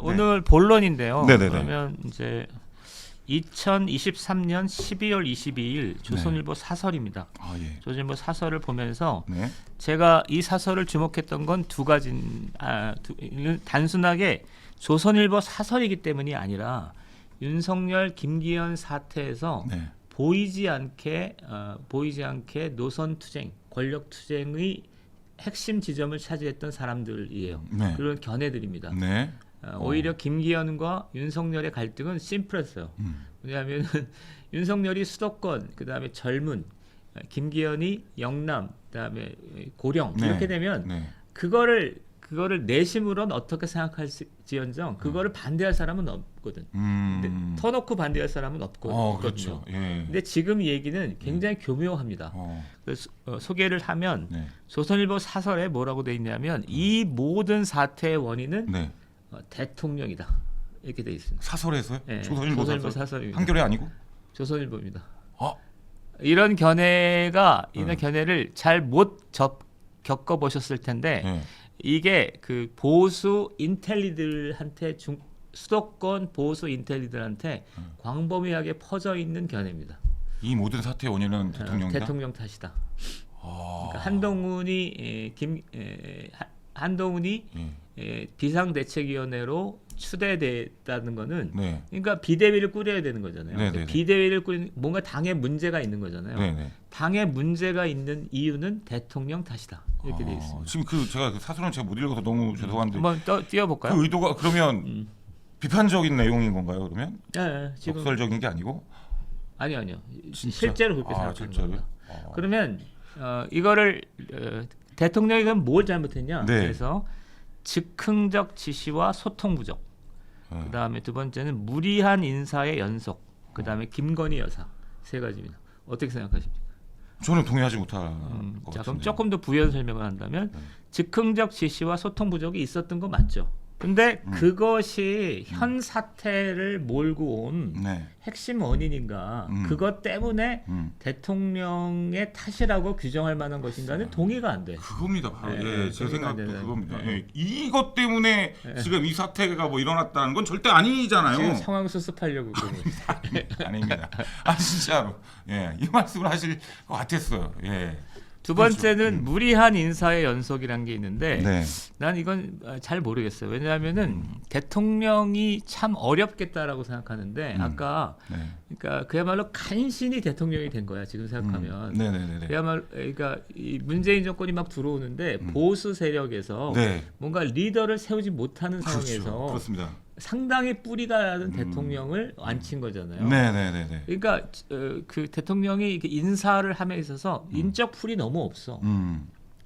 오늘 본론인데요. 네네네. 그러면 이제 2023년 12월 22일 조선일보 사설입니다. 아, 예. 조선일보 사설을 보면서 네. 제가 이 사설을 주목했던 건 두 가지. 단순하게 조선일보 사설이기 때문이 아니라 윤석열, 김기현 사태에서 네. 보이지 않게 노선 투쟁, 권력 투쟁의 핵심 지점을 차지했던 사람들이에요. 네. 그런 견해들입니다. 네. 오히려 김기현과 윤석열의 갈등은 심플했어요. 왜냐하면 윤석열이 수도권, 그 다음에 젊은, 김기현이 영남, 그다음에 고령 네. 이렇게 되면 네. 그거를 내심으로는 어떻게 생각할지언정 그거를 반대할 사람은 없거든. 근데 터놓고 반대할 사람은 없거든요. 그렇죠. 예. 근데 지금 얘기는 굉장히 교묘합니다. 그래서 소개를 하면 네. 조선일보 사설에 뭐라고 돼 있냐면 이 모든 사태의 원인은 네. 대통령이다 이렇게 돼 있습니다. 사설에서요? 네, 조선일보 사설? 사설입니다. 한겨레 아니고? 조선일보입니다. 네. 이런 견해를 잘 못 겪어보셨을 텐데 네. 이게 그 보수 인텔리들한테 수도권 보수 인텔리들한테 광범위하게 퍼져 있는 견해입니다. 이 모든 사태의 원인은 대통령이다? 대통령 탓이다. 그러니까 한동훈이 비상대책위원회로 추대됐다는 거는 네. 그러니까 비대위를 꾸려야 되는 거잖아요. 네네네. 비대위를 꾸리는 뭔가 당에 문제가 있는 거잖아요. 네네. 당에 문제가 있는 이유는 대통령 탓이다. 이렇게 돼 있습니다. 지금 제가 그 사설은 제가 못 읽어서 너무 죄송한데 한번 띄워볼까요? 그 의도가 그러면 비판적인 내용인 건가요? 그러면 네, 지금 역설적인 게 아니고? 아니요. 진짜? 실제로 그렇게 생각하는 실제로요? 겁니다. 그러면 이거를 대통령이 그럼 뭘 잘못했냐? 네. 그래서 즉흥적 지시와 소통 부족. 그다음에 두 번째는 무리한 인사의 연속. 그다음에 김건희 여사. 세 가지입니다. 어떻게 생각하십니까? 저는 동의하지 못할 것 자, 같은데. 그럼 조금 더 부연 설명을 한다면 즉흥적 지시와 소통 부족이 있었던 거 맞죠? 근데 그것이 현 사태를 몰고 온 네. 핵심 원인인가? 그것 때문에 대통령의 탓이라고 규정할 만한 것인가는 동의가 안 돼. 그겁니다. 바로. 네, 예, 제 생각도 네, 그겁니다. 네. 예, 이것 때문에 지금 이 사태가 뭐 일어났다는 건 절대 아니잖아요. 지금 상황 수습하려고 그러고 있어요. 아닙니다. 진짜로. 예, 이 말씀을 하실 것 같았어요. 예. 두 번째는 무리한 인사의 연속이라는 게 있는데 네. 난 이건 잘 모르겠어요. 왜냐하면은 대통령이 참 어렵겠다라고 생각하는데 아까 네. 그러니까 그야말로 간신히 대통령이 된 거야 지금 생각하면. 네네네. 그야말로 그러니까 이 문재인 정권이 막 들어오는데 보수 세력에서 네. 뭔가 리더를 세우지 못하는 그렇죠. 상황에서 그렇습니다. 상당히 뿌리가 나는 대통령을 앉힌 거잖아요. 네네네. 그러니까 그 대통령이 이렇게 인사를 함에 있어서 인적 풀이 너무 없어.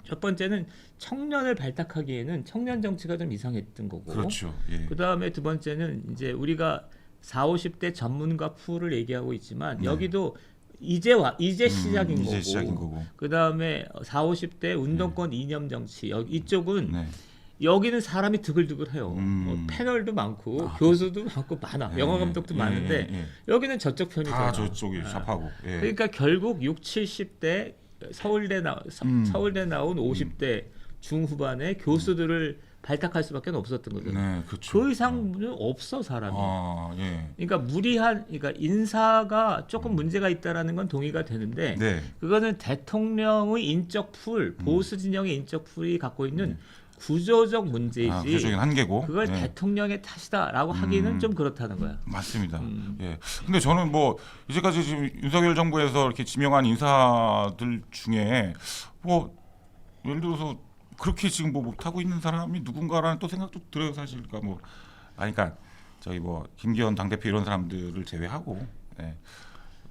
첫 번째는 청년을 발탁하기에는 청년 정치가 좀 이상했던 거고. 그렇죠. 예. 그 다음에 두 번째는 이제 우리가 40, 50대 전문가 풀을 얘기하고 있지만 여기도 이제 시작인 이제 거고. 시작인 거고. 그 다음에 40, 50대 운동권 이념 정치 이쪽은 네. 여기는 사람이 드글드글해요. 패널도 많고 교수도 많고 많아. 영화 감독도 많은데 여기는 저쪽 편이잖아. 다 저쪽이 샵하고. 예. 그러니까 결국 60, 70대 서울대 나온 50대 중후반의 교수들을 발탁할 수밖에 없었던 거죠. 네, 그렇죠. 그 이상은 없어 사람이. 예. 그러니까 인사가 조금 문제가 있다라는 건 동의가 되는데 네. 그거는 대통령의 인적 풀, 보수 진영의 인적 풀이 갖고 있는 구조적 문제이지. 구조적인 한계고. 그걸 네. 대통령의 탓이다라고 하기는 좀 그렇다는 거야. 맞습니다. 예. 근데 저는 뭐 이제까지 지금 윤석열 정부에서 이렇게 지명한 인사들 중에 뭐 예를 들어서 그렇게 지금 뭐 못하고 있는 사람이 누군가라는 또 생각도 들어요, 사실. 그러니까 뭐 그러니까 저희 뭐 김기현 당대표 이런 사람들을 제외하고. 예.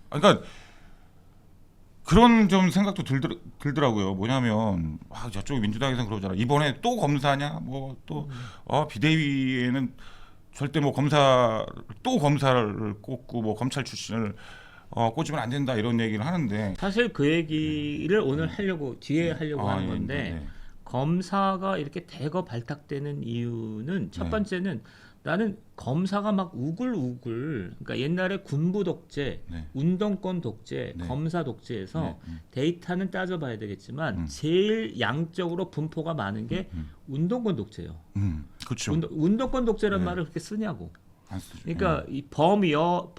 그러니까 그런 좀 생각도 들더라고요. 뭐냐면 저쪽 민주당에서는 그러잖아. 이번에 또 검사냐? 뭐 또 비대위에는 절대 뭐 검사를 꼽고 뭐 검찰 출신을 꽂으면 안 된다 이런 얘기를 하는데 사실 그 얘기를 오늘 뒤에 하려고 하는 건데 네. 검사가 이렇게 대거 발탁되는 이유는 첫 네. 번째는 나는 검사가 막 우글우글 그러니까 옛날에 군부 독재, 네. 운동권 독재, 네. 검사 독재에서 데이터는 따져봐야 되겠지만 음. 제일 양적으로 분포가 많은 게 운동권 독재예요. 그렇죠. 운동권 독재란 네. 말을 그렇게 쓰냐고. 안 쓰죠. 그러니까 이 범여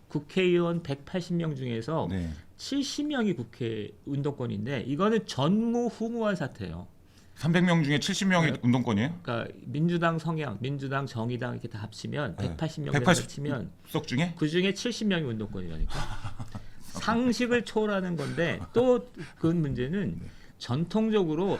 국회의원 180명 중에서 네. 70명이 국회 운동권인데 이거는 전무후무한 사태예요. 300명 중에 70명이 운동권이에요? 그러니까 민주당 성향, 민주당 정의당 이렇게 다 합치면 네. 180명 180 합치면 석 중에? 그 중에 70명이 운동권이라니까. 상식을 초월하는 건데 또 그 문제는 전통적으로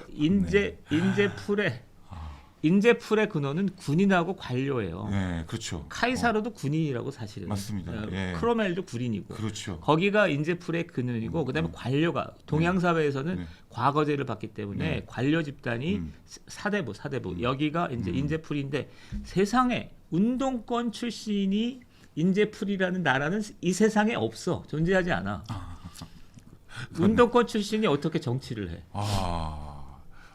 인재풀의 근원은 군인하고 관료예요. 네, 그렇죠. 카이사르도 군인이라고 사실은. 맞습니다. 예. 크로멜도 군인이고. 그렇죠. 거기가 인재풀의 근원이고 그다음에 관료가 동양 사회에서는 네. 과거제를 받기 때문에 네. 관료 집단이 사대부 여기가 이제 인재풀인데 세상에 운동권 출신이 인재풀이라는 나라는 이 세상에 없어. 존재하지 않아. 운동권 출신이 어떻게 정치를 해?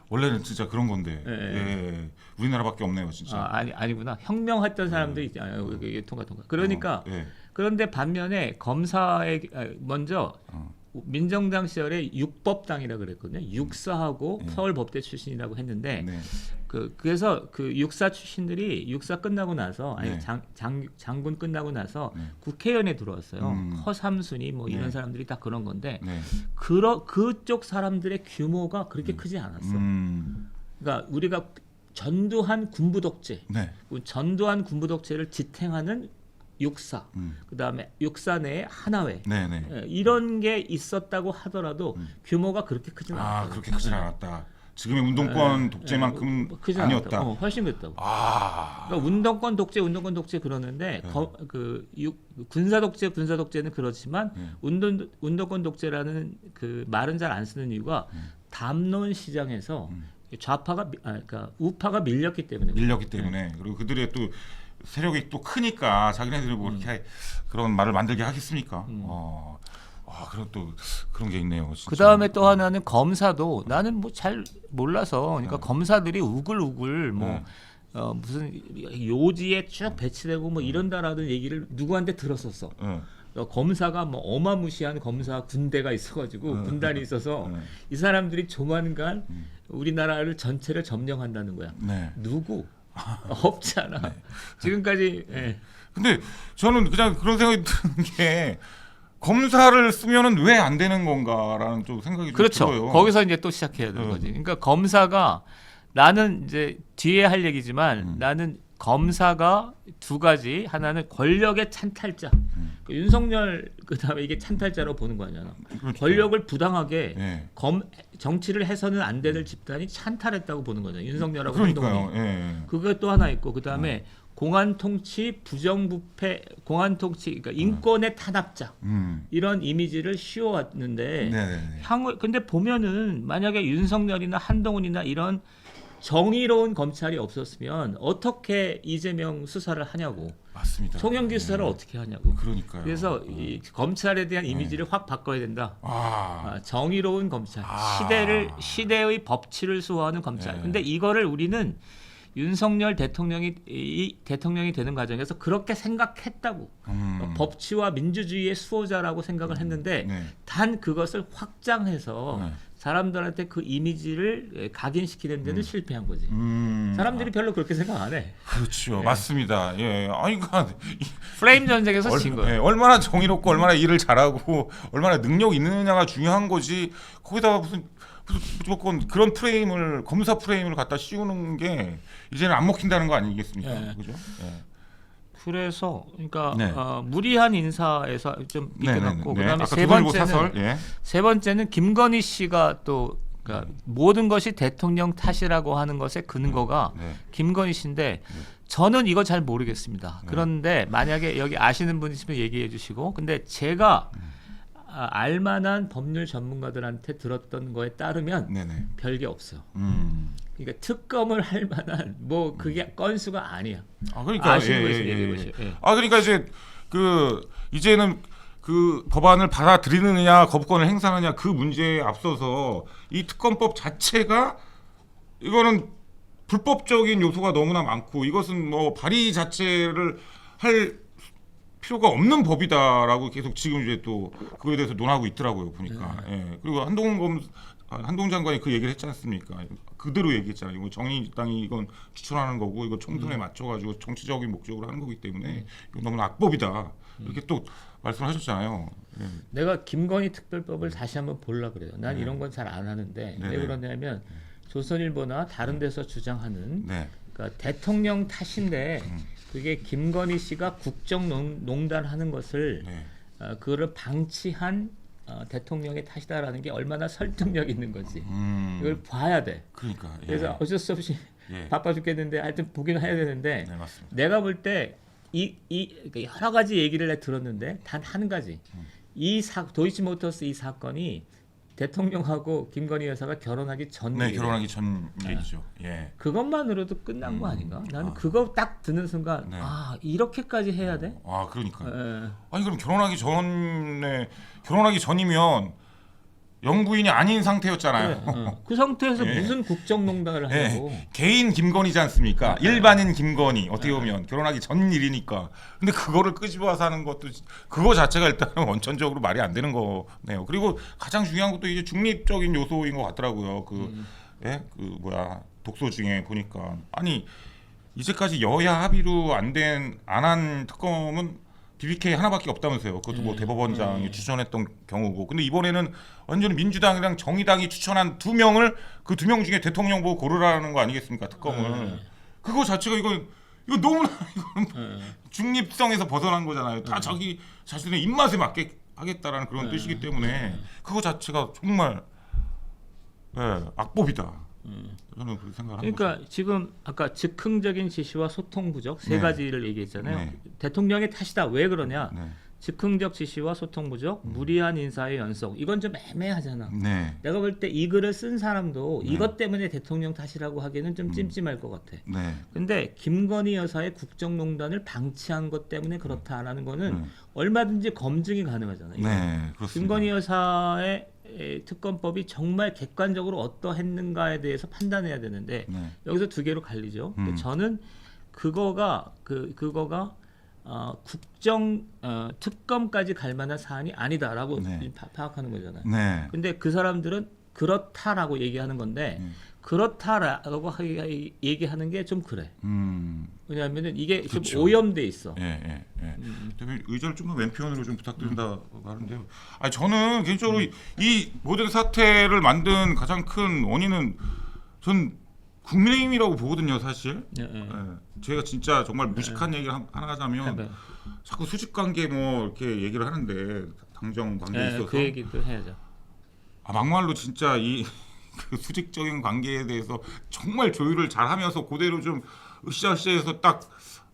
원래는 진짜 그런 건데. 예. 예. 우리나라밖에 없네요, 진짜. 아니구나. 혁명했던 사람들이 있잖아요. 통과. 그러니까 예. 그런데 반면에 검사의 먼저 민정당 시절에 육법당이라 그랬거든요. 육사하고 서울법대 출신이라고 했는데 네. 그래서 그 육사 출신들이 육사 끝나고 나서 네. 장군 끝나고 나서 네. 국회의원에 들어왔어요. 허삼순이 뭐 이런 네. 사람들이 다 그런 건데 네. 그쪽 사람들의 규모가 그렇게 크지 않았어. 그러니까 우리가 전두환 군부 독재, 네. 전두환 군부 독재를 지탱하는 육사, 그다음에 육사 내에 하나회 네, 네. 이런 게 있었다고 하더라도 규모가 그렇게 크진 않았다. 그렇게 크진 않았다. 지금의 운동권 독재만큼은 크진 아니었다. 않았다. 훨씬 크다고. 아. 그러니까 운동권 독재 그러는데 군사 독재는 그렇지만 운동권 독재라는 그 말은 잘 안 쓰는 이유가 담론 시장에서 좌파가 그러니까 우파가 밀렸기 때문에. 그리고 그들의 또 세력이 또 크니까 자기네들이 뭐 이렇게 그런 말을 만들게 하겠습니까? 그런 또 그런 게 있네요. 진짜. 그 다음에 또 하나는 검사도 나는 뭐 잘 몰라서 그러니까 검사들이 우글우글 뭐 무슨 요지에 쭉 배치되고 뭐 이런다라는 얘기를 누구한테 들었었어. 검사가 뭐 어마무시한 검사 군대가 있어가지고 군단이 있어서 이 사람들이 조만간 우리나라를 전체를 점령한다는 거야. 네. 누구? 없잖아. 네. 지금까지. 예. 근데 저는 그냥 그런 생각이 드는 게 검사를 쓰면은 왜 안 되는 건가라는 좀 생각이 좀 그렇죠. 들어요. 거기서 이제 또 시작해야 되는 거지. 그러니까 검사가 나는 이제 뒤에 할 얘기지만 나는 검사가 두 가지 하나는 권력의 찬탈자. 그 윤석열 그다음에 이게 찬탈자로 보는 거 아니야. 그렇죠. 권력을 부당하게 네. 정치를 해서는 안 되는 집단이 찬탈했다고 보는 거죠. 윤석열하고 그러니까요. 한동훈이. 예. 그거 또 하나 있고 그다음에 공안 통치 부정부패 공안 통치 그러니까 인권의 탄압자 이런 이미지를 씌워왔는데 네네네. 근데 보면은 만약에 윤석열이나 한동훈이나 이런 정의로운 검찰이 없었으면 어떻게 이재명 수사를 하냐고. 맞습니다. 송영길 수사를 어떻게 하냐고. 그러니까요. 그래서 이 검찰에 대한 이미지를 확 바꿔야 된다. 아. 정의로운 검찰, 시대의 법치를 수호하는 검찰. 네. 근데 이거를 우리는 윤석열 대통령이 되는 과정에서 그렇게 생각했다고. 법치와 민주주의의 수호자라고 생각을 했는데 네. 단 그것을 확장해서 네. 사람들한테 그 이미지를 각인시키는 데는 실패한 거지. 사람들이 별로 그렇게 생각 안 해. 그렇죠. 네. 맞습니다. 예. 아니 그러니까 프레임 전쟁에서 진 거예요. 예, 얼마나 정의롭고 얼마나 일을 잘하고 얼마나 능력 있느냐가 중요한 거지. 거기다가 무슨 무조건 그런 프레임을 검사 프레임을 갖다 씌우는 게 이제는 안 먹힌다는 거 아니겠습니까? 예. 그죠? 예. 그래서 그러니까 네. 무리한 인사에서 좀 삐끗났고 그다음에 아까 세 조선일보 번째는 사설. 예. 세 번째는 김건희 씨가 또 그러니까 모든 것이 대통령 탓이라고 하는 것의 근거가 네. 김건희 씨인데 저는 이거 잘 모르겠습니다. 그런데 만약에 여기 아시는 분 있으면 얘기해 주시고 근데 제가 알만한 법률 전문가들한테 들었던 거에 따르면 네네. 별게 없어요. 음. 그러니까 특검을 할 만한 뭐 그게 건수가 아니야. 그러니까 아시는 거 있으면 얘기해 보시죠. 예. 그러니까 이제 이제는 그 법안을 받아들이느냐 거부권을 행사하느냐 그 문제에 앞서서 이 특검법 자체가 이거는 불법적인 요소가 너무나 많고 이것은 뭐 발의 자체를 할 필요가 없는 법이다라고 계속 지금 이제 또 그거에 대해서 논하고 있더라고요 보니까. 예. 그리고 한동훈 장관이 그 얘기를 했지 않습니까? 그대로 얘기했잖아요. 이거 정의당이 이건 추천하는 거고 이거 총선에 맞춰가지고 정치적인 목적으로 하는 거기 때문에 이건 너무 악법이다. 이렇게 또 말씀하셨잖아요. 예. 내가 김건희 특별법을 다시 한번 보려 그래요. 난 네. 이런 건 잘 안 하는데 네, 왜 네. 그러냐면 조선일보나 다른 데서 주장하는 네. 그러니까 대통령 탓인데 그게 김건희 씨가 국정농단 하는 것을 네. 그거를 방치한 대통령의 탓이다라는 게 얼마나 설득력 있는 거지. 이걸 봐야 돼. 그러니까. 예. 그래서 어쩔 수 없이 예. 바빠 죽겠는데 하여튼 보긴 해야 되는데 네, 맞습니다. 내가 볼 때 여러 가지 얘기를 내가 들었는데 단 한 가지 도이치모터스 이 사건이 대통령하고 김건희 여사가 결혼하기 전 네, 일이에요. 결혼하기 전 얘기죠. 예. 그것만으로도 끝난 거 아닌가? 나는 그거 딱 듣는 순간 네. 이렇게까지 해야 돼? 아, 그러니까. 예. 아니 그럼 결혼하기 전이면 영부인이 아닌 상태였잖아요. 그래, 그 상태에서 예. 무슨 국정농단을 하냐고. 예. 개인 김건희지 않습니까? 일반인 김건희 어떻게 보면 결혼하기 전 일이니까. 근데 그거를 끄집어서 하는 것도 그거 자체가 일단은 원천적으로 말이 안 되는 거네요. 그리고 가장 중요한 것도 이제 중립적인 요소인 것 같더라고요. 독소 중에 보니까 아니 이제까지 여야 합의로 안 한 특검은 BBK 하나밖에 없다면서요. 그것도 뭐 대법원장이 추천했던 경우고. 근데 이번에는 완전히 민주당이랑 정의당이 추천한 2명을 그 2명 중에 대통령 보고 고르라는 거 아니겠습니까? 특검을. 그거 자체가 이거 너무나 이건 중립성에서 벗어난 거잖아요. 다 자기 자신의 입맛에 맞게 하겠다라는 그런 뜻이기 때문에 그거 자체가 정말 악법이다. 저는 그렇게 생각을 합니다. 그러니까 지금 아까 즉흥적인 지시와 소통 부족 세 네. 가지를 얘기했잖아요. 네. 대통령의 탓이다. 왜 그러냐? 네. 즉흥적 지시와 소통 부족, 무리한 인사의 연속. 이건 좀 애매하잖아. 네. 내가 볼 때 이 글을 쓴 사람도 이것 때문에 대통령 탓이라고 하기에는 좀 찜찜할 것 같아. 네. 근데 김건희 여사의 국정농단을 방치한 것 때문에 그렇다라는 거는 얼마든지 검증이 가능하잖아요. 네. 그렇습니다. 김건희 여사의 특검법이 정말 객관적으로 어떠했는가에 대해서 판단해야 되는데 네. 여기서 두 개로 갈리죠. 근데 저는 그거가 국정 특검까지 갈 만한 사안이 아니다라고 네. 파악하는 거잖아요. 네. 근데 그 사람들은 그렇다라고 얘기하는 건데 그렇다라고 얘기하는 게 좀 그래. 왜냐하면은 이게 그렇죠. 좀 오염돼 있어. 예. 대표님 의견을 좀 더 왼편으로 좀 부탁드린다고 하는데요. 아니 저는 개인적으로 이 모든 사태를 만든 가장 큰 원인은 전 국민의힘이라고 보거든요, 사실. 예. 제가 진짜 정말 무식한 얘기를 하나 하자면 해봐요. 자꾸 수직 관계 뭐 이렇게 얘기를 하는데 당정 관계에 있어서 그 얘기도 해야죠. 막말로 진짜 그 수직적인 관계에 대해서 정말 조율을 잘하면서 그대로 좀 으쌰으쌰해서 딱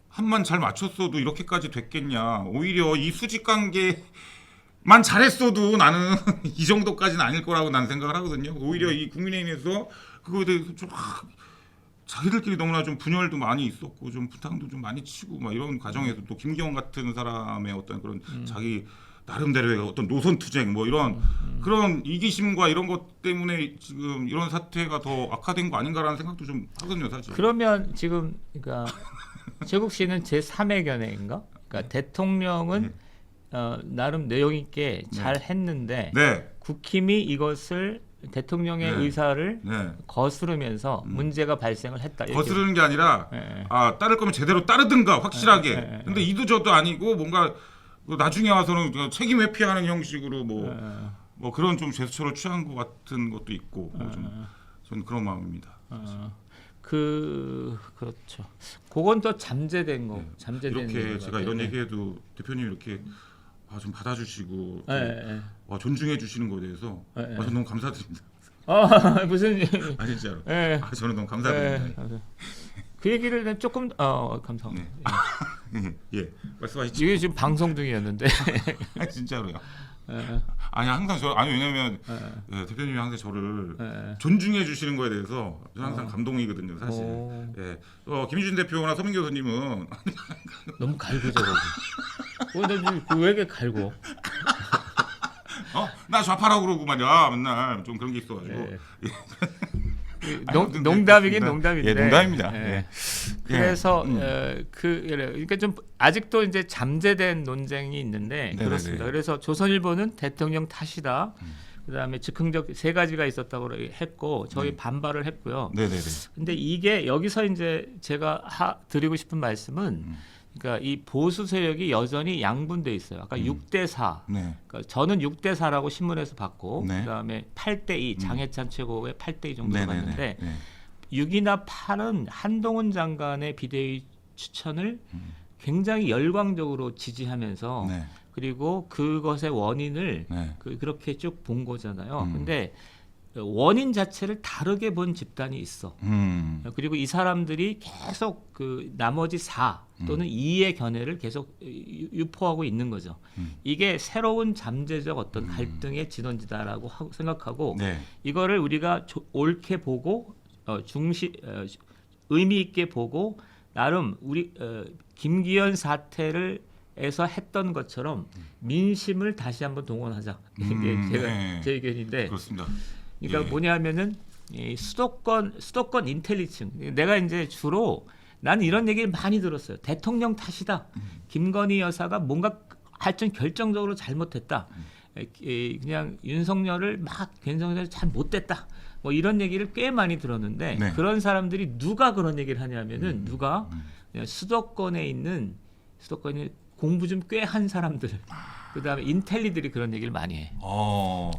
한만 잘 맞췄어도 이렇게까지 됐겠냐. 오히려 이 수직 관계만 잘했어도 나는 이 정도까지는 아닐 거라고 나는 생각을 하거든요. 오히려 이 국민의힘에서 그거에 대해서 좀 자기들끼리 너무나 좀 분열도 많이 있었고 좀 부탁도 좀 많이 치고 막 이런 과정에서 또 김기현 같은 사람의 어떤 그런 자기 나름대로의 어떤 노선 투쟁 뭐 이런 그런 이기심과 이런 것 때문에 지금 이런 사태가 더 악화된 거 아닌가라는 생각도 좀 하거든요, 사실. 그러면 지금 그러니까 최국 씨는 제 3의 견해인가? 그러니까 대통령은 나름 내용 있게 잘 했는데 네. 국힘이 이것을 대통령의 네. 의사를 네. 거스르면서 문제가 발생을 했다. 이렇게. 거스르는 게 아니라 네. 따를 거면 제대로 따르든가 확실하게. 네. 근데 이도저도 아니고 뭔가 나중에 와서는 책임 회피하는 형식으로 뭐 그런 좀 제스처를 취한 것 같은 것도 있고 저는 그런 마음입니다. 그렇죠. 그건 더 잠재된 거. 잠재된 이렇게 것 제가 같아요. 이런 네. 얘기해도 대표님 이렇게 좀 받아주시고 네. 존중해 주시는 거에 대해서 네. 저는 너무 감사드립니다. 무슨 진짜로. 네. 저는 너무 감사드립니다. 그 얘기를 조금 감사합니다. 예, 말씀하시죠. 이게 지금 방송 중이었는데. 진짜로요. 아니 항상 왜냐면 대표님이 항상 저를 존중해 주시는 거에 대해서 저는 항상 감동이거든요, 사실. 예, 김희준 대표나 서민 교수님은 너무 갈구죠, 거기. 왜 이렇게 갈고? 나 좌파라고 그러고 말이야 맨날 좀 그런 게 있어가지고. 예. 아니, 농담이긴 그렇습니다. 농담인데. 예, 농담입니다. 예. 예. 그래서 그러니까 좀 아직도 이제 잠재된 논쟁이 있는데 네네네. 그렇습니다. 그래서 조선일보는 대통령 탓이다. 그다음에 즉흥적 세 가지가 있었다고 했고 저희 반발을 했고요. 네네네. 근데 이게 여기서 이제 제가 드리고 싶은 말씀은 그러니까 이 보수 세력이 여전히 양분돼 있어요. 아까 6대 4. 네. 그러니까 저는 6대 4라고 신문에서 봤고 네. 그다음에 8대 2 장해찬 최고의 8대 2 정도로 네네네. 봤는데 네. 6이나 8은 한동훈 장관의 비대위 추천을 굉장히 열광적으로 지지하면서 네. 그리고 그것의 원인을 네. 그렇게 쭉 본 거잖아요. 근데 원인 자체를 다르게 본 집단이 있어. 그리고 이 사람들이 계속 그 나머지 4 또는 2의 견해를 계속 유포하고 있는 거죠. 이게 새로운 잠재적 어떤 갈등의 진원지다라고 생각하고 네. 이거를 우리가 옳게 보고 의미 있게 보고 나름 우리 김기현 사태를 에서 했던 것처럼 민심을 다시 한번 동원하자. 이게 제가 네. 제 의견인데. 그렇습니다. 그러니까 예. 뭐냐면은 이 수도권 인텔리층. 내가 이제 주로 난 이런 얘기를 많이 들었어요. 대통령 탓이다. 김건희 여사가 뭔가 하여튼 결정적으로 잘못했다. 그냥 윤석열을 막 윤석열을 잘 못됐다. 뭐 이런 얘기를 꽤 많이 들었는데 네. 그런 사람들이 누가 그런 얘기를 하냐면은 누가 그냥 수도권에 공부 좀 꽤 한 사람들, 그다음에 인텔리들이 그런 얘기를 많이 해.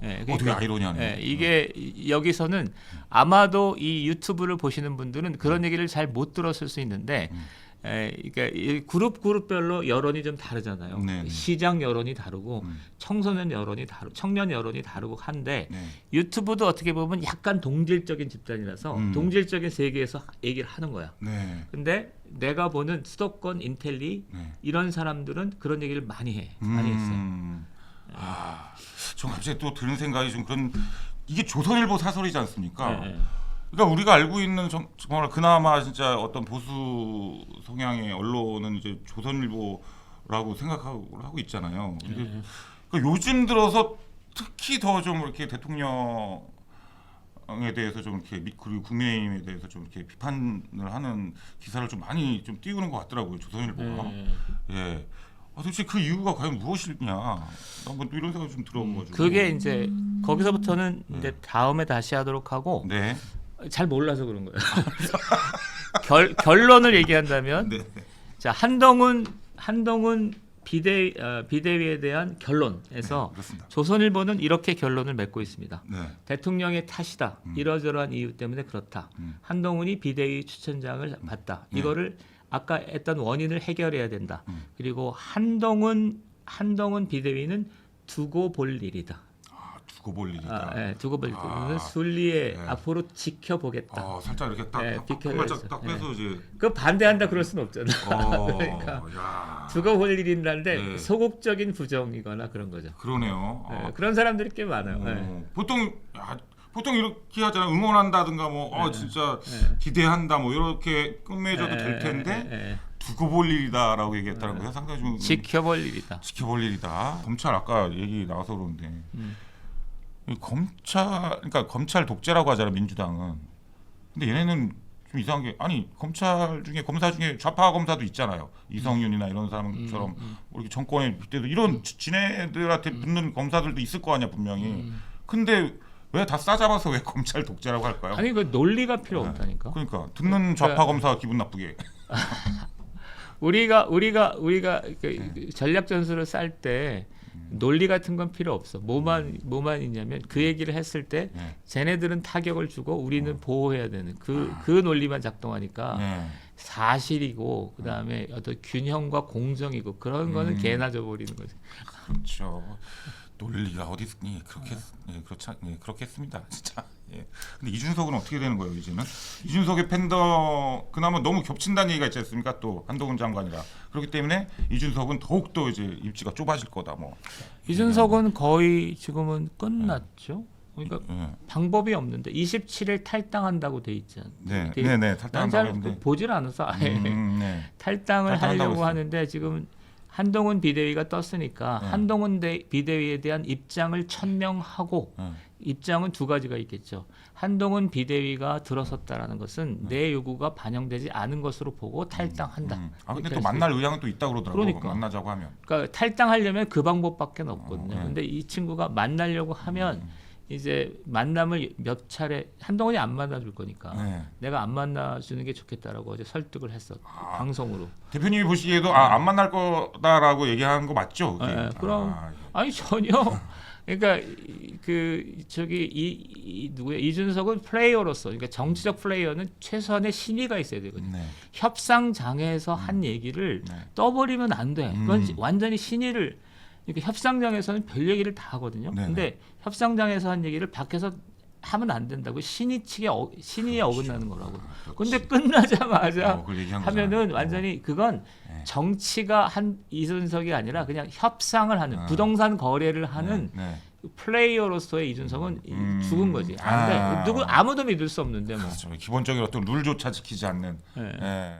예, 되게 아이러니하네요. 예, 이게 여기서는 아마도 이 유튜브를 보시는 분들은 그런 얘기를 잘 못 들었을 수 있는데, 그러니까 이 그룹별로 여론이 좀 다르잖아요. 네. 시장 여론이 다르고 청소년 여론이 청년 여론이 다르고 한데 네. 유튜브도 어떻게 보면 약간 동질적인 집단이라서 동질적인 세계에서 얘기를 하는 거야. 네. 근데 내가 보는 수도권 인텔리 네. 이런 사람들은 그런 얘기를 많이 해. 많이 했어요. 저 갑자기 또 드는 생각이 좀 그런 이게 조선일보 사설이지 않습니까? 네. 그러니까 우리가 알고 있는 정말 그나마 진짜 어떤 보수 성향의 언론은 이제 조선일보라고 생각하고 있잖아요. 근데 그러니까 요즘 들어서 특히 더 좀 이렇게 대통령에 대해서 좀 이렇게 그리고 국민의힘에 대해서 좀 이렇게 비판을 하는 기사를 좀 많이 좀 띄우는 것 같더라고요. 조선일보가. 예. 도대체 그 이유가 과연 무엇이냐? 한번 이런 생각이 좀 들어가지고. 그게 이제 거기서부터는 이제 다음에 다시 하도록 하고 네. 잘 몰라서 그런 거예요. 결론을 얘기한다면 네. 자 한동훈 비대위에 대한 결론에서 그렇습니다. 조선일보는 이렇게 결론을 맺고 있습니다. 네. 대통령의 탓이다. 이러저러한 이유 때문에 그렇다. 한동훈이 비대위 추천장을 받다. 이거를 아까 했던 원인을 해결해야 된다. 그리고 한동훈 비대위는 두고 볼 일이다. 두고 볼 일이다. 두고 볼 일이다. 순리에 네. 앞으로 지켜보겠다. 살짝 이렇게 딱 비켜서 딱 빼서 이제. 그 반대한다 그럴 수는 없잖아. 그러니까 야. 두고 볼 일인데 네. 소극적인 부정이거나 그런 거죠. 그러네요. 그런 사람들이 꽤 많아요. 보통 이렇게 하잖아요. 응원한다든가 뭐 진짜 기대한다 뭐 이렇게 끝맺어도 될 텐데 두고 볼 일이다라고 얘기했다는 거예요. 상당히 좀 지켜볼 일이다. 지켜볼 일이다. 검찰 아까 얘기 나와서 그러는데 이 그러니까 검찰 독재라고 하잖아요. 민주당은. 근데 얘네는 좀 이상한 게 검사 중에 좌파 검사도 있잖아요. 이성윤이나 이런 사람처럼 이렇게 정권에 그때도 이런 지네들한테 붙는 검사들도 있을 거 아니야 분명히. 근데 왜 다 싸잡아서 왜 검찰 독재라고 할까요? 아니 그 논리가 필요 없다니까. 그러니까 듣는 좌파 검사 기분 나쁘게. 우리가 그 전략 전술을 쌀 때 논리 같은 건 필요 없어. 뭐만 있냐면 그 얘기를 했을 때 쟤네들은 타격을 주고 우리는 보호해야 되는 그 논리만 작동하니까 사실이고 그다음에 어떤 균형과 공정이고 그런 거는 개나 줘버리는 거지. 그렇죠. 논리가 어디 있니? 그렇겠습니다. 진짜. 예. 근데 이준석은 어떻게 되는 거예요, 이제는? 이준석의 팬더 그나마 너무 겹친다는 얘기가 있지 않습니까? 또 한동훈 장관이라. 그렇기 때문에 이준석은 더욱 더 이제 입지가 좁아질 거다 뭐. 이준석은 거의 지금은 끝났죠. 그러니까 방법이 없는데 27일 탈당한다고 돼 있잖아요. 네, 탈당한다고 난 잘 했는데 보질 않아서 아예 탈당을 하려고 하는데 지금 한동훈 비대위가 떴으니까 네. 한동훈 비대위에 대한 입장을 천명하고 입장은 두 가지가 있겠죠. 한동훈 비대위가 들어섰다라는 것은 내 요구가 반영되지 않은 것으로 보고 탈당한다. 아 근데 이렇게 또 할 수 만날 의향은 또 있다고 그러더라고요. 그러니까. 만나자고 하면. 그러니까 탈당하려면 그 방법밖에 없거든요. 네. 근데 이 친구가 만나려고 하면 이제 만남을 몇 차례 한동훈이 안 만나줄 거니까 네. 내가 안 만나주는 게 좋겠다라고 어제 설득을 했어 방송으로. 대표님이 보시기에도 안 만날 거다라고 얘기한 거 맞죠? 그게? 네, 그럼 아니 전혀. 그러니까 그 저기 이 누구야 이준석은 플레이어로서 그러니까 정치적 플레이어는 최소한의 신의가 있어야 되거든요. 네. 협상장에서 한 얘기를 네. 떠버리면 안 돼. 그건 완전히 신의를 이렇게 협상장에서는 별 얘기를 다 하거든요. 네네. 근데 협상장에서 한 얘기를 밖에서 하면 안 된다고 신의 신의에 어긋나는 거라고. 근데 끝나자마자 그걸 얘기한 하면은 거잖아요. 완전히 그건 네. 정치가 한 이준석이 아니라 그냥 협상을 하는 부동산 거래를 하는 네. 플레이어로서의 이준석은 죽은 거지. 안 돼. 누구 아무도 믿을 수 없는데 뭐. 그렇죠. 기본적인 어떤 룰조차 지키지 않는. 네. 예.